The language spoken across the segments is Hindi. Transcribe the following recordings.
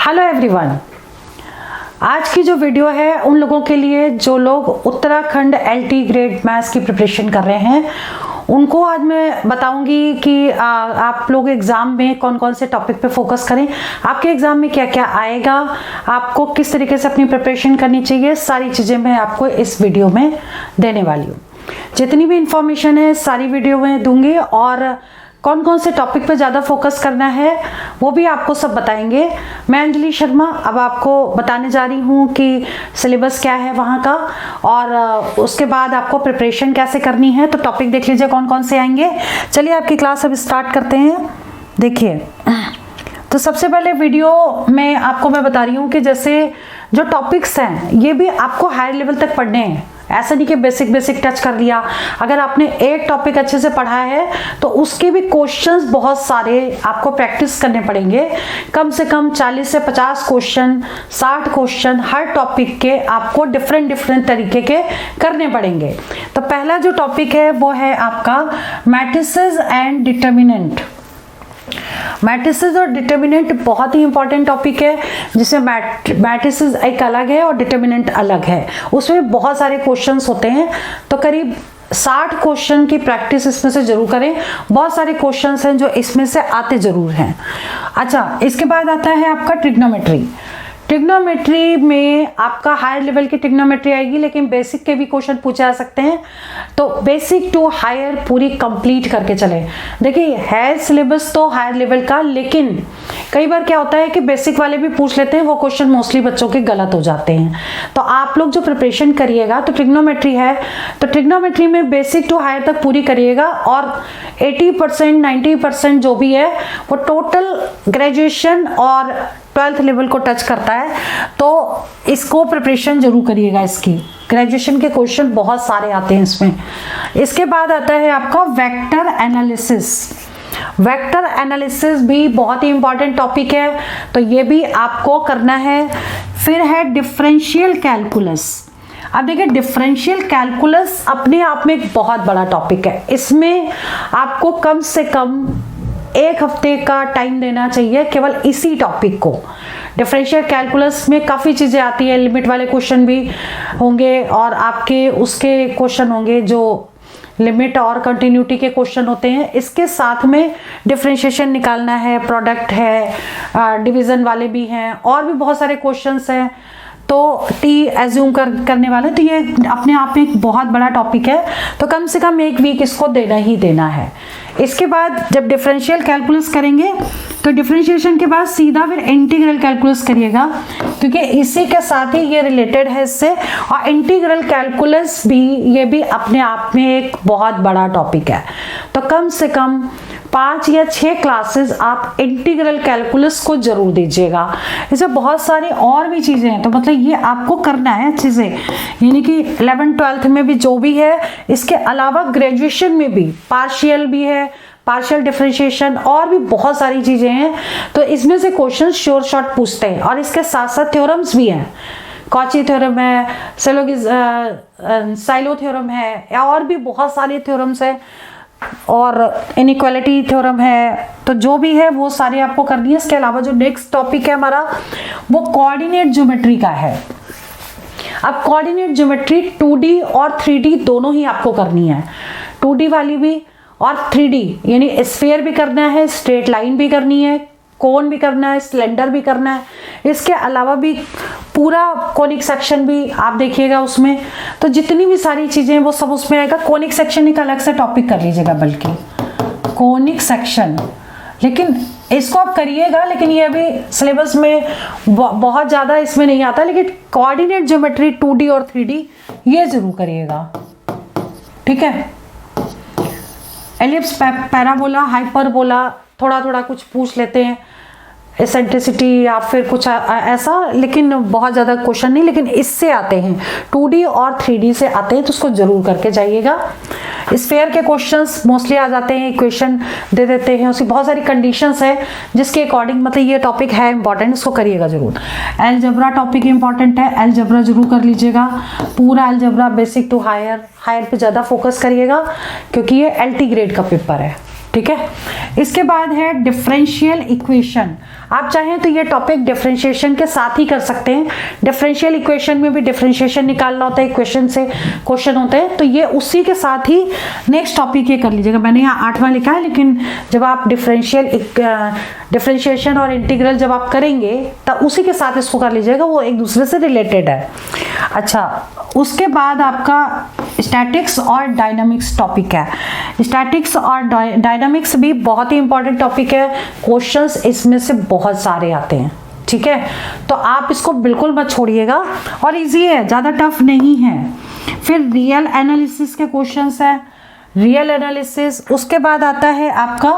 हेलो एवरीवन, आज की जो वीडियो है उन लोगों के लिए जो लोग उत्तराखंड एलटी ग्रेड मैथ्स की प्रिपरेशन कर रहे हैं। उनको आज मैं बताऊंगी कि आप लोग एग्ज़ाम में कौन कौन से टॉपिक पे फोकस करें, आपके एग्ज़ाम में क्या क्या आएगा, आपको किस तरीके से अपनी प्रिपरेशन करनी चाहिए, सारी चीज़ें मैं आपको इस वीडियो में देने वाली हूँ। जितनी भी इंफॉर्मेशन है सारी वीडियो में दूंगी और कौन कौन से टॉपिक पे ज़्यादा फोकस करना है वो भी आपको सब बताएंगे। मैं अंजलि शर्मा अब आपको बताने जा रही हूँ कि सिलेबस क्या है वहाँ का और उसके बाद आपको प्रिपरेशन कैसे करनी है। तो टॉपिक देख लीजिए कौन कौन से आएंगे। चलिए आपकी क्लास अब स्टार्ट करते हैं। देखिए, तो सबसे पहले वीडियो में आपको मैं बता रही हूँ कि जैसे जो टॉपिक्स हैं ये भी आपको हायर लेवल तक पढ़ने हैं। ऐसा नहीं कि बेसिक टच कर लिया। अगर आपने एक टॉपिक अच्छे से पढ़ा है तो उसके भी क्वेश्चंस बहुत सारे आपको प्रैक्टिस करने पड़ेंगे। कम से कम 40 से 50 क्वेश्चन, 60 क्वेश्चन हर टॉपिक के आपको डिफरेंट तरीके के करने पड़ेंगे। तो पहला जो टॉपिक है वो है आपका मैट्रिसेस एंड डिटर्मिनेंट। मैट्रिसेस और डिटर्मिनेंट बहुत ही इंपॉर्टेंट टॉपिक है, जिसमें मैट्रिसेस एक अलग है और डिटर्मिनेंट अलग है। उसमें बहुत सारे क्वेश्चंस होते हैं, तो करीब 60 क्वेश्चन की प्रैक्टिस इसमें से जरूर करें। बहुत सारे क्वेश्चंस हैं जो इसमें से आते जरूर हैं। अच्छा, इसके बाद आता है आपका ट्रिग्नोमेट्री। ट्रिग्नोमेट्री में आपका हायर लेवल की ट्रिग्नोमेट्री आएगी, लेकिन बेसिक के भी क्वेश्चन पूछे जा सकते हैं। तो बेसिक टू हायर पूरी कंप्लीट करके चले। देखिए, है सिलेबस तो हायर लेवल का, लेकिन कई बार क्या होता है कि बेसिक वाले भी पूछ लेते हैं, वो क्वेश्चन मोस्टली बच्चों के गलत हो जाते हैं। तो आप लोग जो प्रिपरेशन करिएगा, तो ट्रिग्नोमेट्री है तो ट्रिग्नोमेट्री में बेसिक टू हायर तक पूरी करिएगा और 80% 90% जो भी है वो टोटल ग्रेजुएशन और 12th लेवल को टच करता है। तो इसको प्रिपरेशन जरूर करिएगा। इसकी ग्रेजुएशन के क्वेश्चन बहुत सारे आते हैं इसमें। इसके बाद आता है आपका वेक्टर एनालिसिस। वेक्टर एनालिसिस भी बहुत ही इंपॉर्टेंट टॉपिक है, तो ये भी आपको करना है। फिर है डिफरेंशियल कैलकुलस। अब देखिए, डिफरेंशियल कैलकुलस अपने आप में एक बहुत बड़ा टॉपिक है। इसमें आपको कम से कम एक हफ्ते का टाइम देना चाहिए केवल इसी टॉपिक को। डिफरेंशियल कैलकुलस में काफ़ी चीज़ें आती है, लिमिट वाले क्वेश्चन भी होंगे और आपके उसके क्वेश्चन होंगे जो लिमिट और कंटिन्यूटी के क्वेश्चन होते हैं। इसके साथ में डिफरेंशिएशन निकालना है, प्रोडक्ट है, डिवीज़न वाले भी हैं और भी बहुत सारे क्वेश्चंस हैं। तो टी एज्यूम करने वाले, तो ये अपने आप में एक बहुत बड़ा टॉपिक है। तो कम से कम एक वीक इसको देना ही देना है। इसके बाद जब डिफरेंशियल कैलकुलस करेंगे तो डिफरेंशिएशन के बाद सीधा फिर इंटीग्रल कैलकुलस करिएगा, क्योंकि इसी के साथ ही ये रिलेटेड है इससे। और इंटीग्रल कैलकुलस भी, ये भी अपने आप में एक बहुत बड़ा टॉपिक है। तो कम से कम 5 या 6 क्लासेस आप इंटीग्रल कैलकुलस को जरूर दीजिएगा। इसमें बहुत सारी और भी चीज़ें हैं, तो मतलब ये आपको करना है अच्छे से। यानी कि 11th 12th में भी जो भी है, इसके अलावा ग्रेजुएशन में भी पार्शियल भी है, पार्शियल डिफरेंशिएशन और भी बहुत सारी चीज़ें हैं। तो इसमें से क्वेश्चन श्योर शॉर्ट पूछते हैं और इसके साथ साथ थ्योरम्स भी हैं। कॉची थ्योरम है, साइलो थ्योरम है और भी बहुत सारे थ्योरम्स हैं और इनइक्वालिटी थ्योरम है। तो जो भी है वो सारी आपको करनी है। इसके अलावा जो नेक्स्ट टॉपिक है हमारा वो कोऑर्डिनेट ज्योमेट्री का है। अब कोऑर्डिनेट ज्योमेट्री 2D और 3D दोनों ही आपको करनी है। 2D वाली भी और 3D, यानी स्फीयर भी करना है, स्ट्रेट लाइन भी करनी है, कोन भी करना है, सिलेंडर भी करना है। इसके अलावा भी पूरा कोनिक सेक्शन भी आप देखिएगा उसमें। तो जितनी भी सारी चीज़ें वो सब उसमें आएगा। कोनिक सेक्शन एक अलग से टॉपिक कर लीजिएगा, बल्कि कोनिक सेक्शन, लेकिन इसको आप करिएगा। लेकिन ये अभी सिलेबस में बहुत ज़्यादा इसमें नहीं आता, लेकिन कोऑर्डिनेट ज्योमेट्री 2D और 3D ये जरूर करिएगा, ठीक है। एलिप्स, पैराबोला, हाइपरबोला थोड़ा थोड़ा कुछ पूछ लेते हैं, एसेंट्रिसिटी या फिर कुछ ऐसा, लेकिन बहुत ज़्यादा क्वेश्चन नहीं। लेकिन इससे आते हैं 2D और 3D से आते हैं, तो उसको जरूर करके जाइएगा। स्फीयर के क्वेश्चंस मोस्टली आ जाते हैं, इक्वेशन दे देते हैं, उसकी बहुत सारी कंडीशंस है जिसके अकॉर्डिंग मतलब ये टॉपिक है इंपॉर्टेंट, इसको करिएगा जरूर। अलजेब्रा टॉपिक इंपॉर्टेंट है, अलजेब्रा जरूर कर लीजिएगा। पूरा algebra basic to higher, higher पे ज़्यादा फोकस करिएगा क्योंकि ये LT ग्रेड का पेपर है। ठीक है। इसके बाद है डिफरेंशियल इक्वेशन। आप चाहें तो ये टॉपिक डिफरेंशिएशन के साथ ही कर सकते हैं। डिफरेंशियल इक्वेशन में भी डिफरेंशिएशन निकालना होता है, इक्वेशन से क्वेश्चन होते हैं, तो ये उसी के साथ ही नेक्स्ट टॉपिक ये कर लीजिएगा। मैंने यहाँ 8वां लिखा है, लेकिन जब आप डिफरेंशिएशन और इंटीग्रल जब आप करेंगे तब उसी के साथ इसको कर लीजिएगा, वो एक दूसरे से रिलेटेड है। अच्छा, उसके बाद आपका स्टैटिक्स और डायनामिक्स टॉपिक है। स्टैटिक्स और डायनामिक्स भी बहुत ही इंपॉर्टेंट टॉपिक है, क्वेश्चंस इसमें से बहुत सारे आते हैं, ठीक है। तो आप इसको बिल्कुल मत छोड़िएगा, और इजी है, ज़्यादा टफ नहीं है। फिर रियल एनालिसिस के क्वेश्चंस है, रियल एनालिसिस। उसके बाद आता है आपका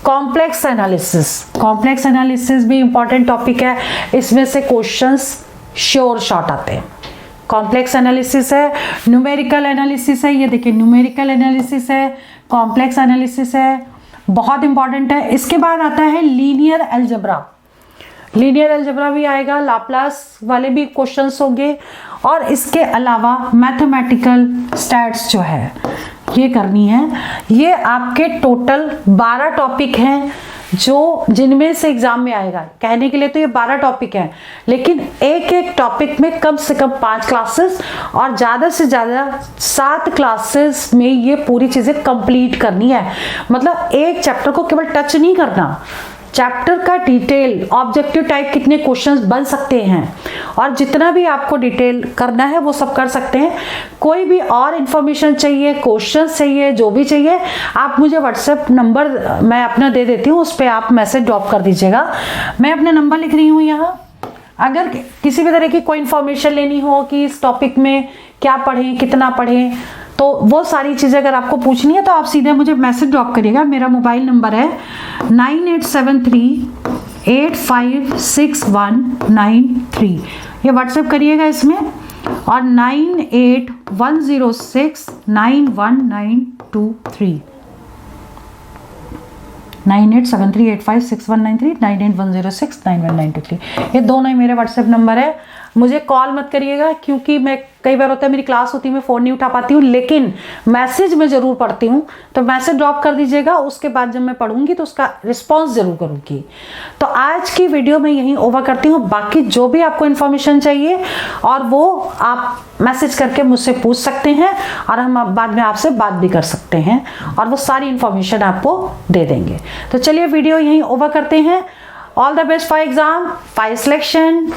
कॉम्प्लेक्स एनालिसिस। कॉम्प्लेक्स एनालिसिस भी इंपॉर्टेंट टॉपिक है, इसमें से क्वेश्चंस श्योर शॉर्ट आते हैं। कॉम्प्लेक्स एनालिसिस है, न्यूमेरिकल एनालिसिस है, ये देखिए न्यूमेरिकल एनालिसिस है, कॉम्प्लेक्स एनालिसिस है, बहुत इंपॉर्टेंट है। इसके बाद आता है लीनियर अलजेब्रा। लीनियर अलजेब्रा भी आएगा, लाप्लास वाले भी क्वेश्चंस होंगे, और इसके अलावा मैथमेटिकल स्टैट्स जो है ये करनी है। ये आपके टोटल 12 टॉपिक हैं जो जिनमें से एग्जाम में आएगा। कहने के लिए तो ये 12 टॉपिक हैं, लेकिन एक एक टॉपिक में कम से कम 5 क्लासेस और ज़्यादा से ज़्यादा 7 क्लासेस में ये पूरी चीज़ें कंप्लीट करनी है। मतलब एक चैप्टर को केवल टच नहीं करना, चैप्टर का डिटेल ऑब्जेक्टिव टाइप कितने क्वेश्चंस बन सकते हैं, और जितना भी आपको डिटेल करना है वो सब कर सकते हैं। कोई भी और इन्फॉर्मेशन चाहिए, क्वेश्चंस चाहिए, जो भी चाहिए, आप मुझे व्हाट्सएप नंबर मैं अपना दे देती हूँ, उस पर आप मैसेज ड्रॉप कर दीजिएगा। मैं अपना नंबर लिख रही हूँ यहाँ। अगर किसी भी तरह की कोई इन्फॉर्मेशन लेनी हो कि इस टॉपिक में क्या पढ़ें, कितना पढ़ें, तो वो सारी चीज़ें अगर आपको पूछनी है तो आप सीधे मुझे मैसेज ड्रॉप करिएगा। मेरा मोबाइल नंबर है 9873856193। ये व्हाट्सएप करिएगा इसमें, और 9810691923 9873856193 9810691923। ये दोनों ही मेरे व्हाट्सएप नंबर है। मुझे कॉल मत करिएगा, क्योंकि मैं कई बार होता है मेरी क्लास होती है, मैं फ़ोन नहीं उठा पाती हूँ, लेकिन मैसेज में ज़रूर पढ़ती हूँ, तो मैसेज ड्रॉप कर दीजिएगा। उसके बाद जब मैं पढ़ूंगी तो उसका रिस्पॉन्स ज़रूर करूँगी। तो आज की वीडियो मैं यहीं ओवर करती हूँ। बाकी जो भी आपको इन्फॉर्मेशन चाहिए और वो आप मैसेज करके मुझसे पूछ सकते हैं, और हम बाद में आपसे बात भी कर सकते हैं, और वो सारी इन्फॉर्मेशन आपको दे देंगे। तो चलिए वीडियो यहीं ओवर करते हैं। All the best for exam, for selection.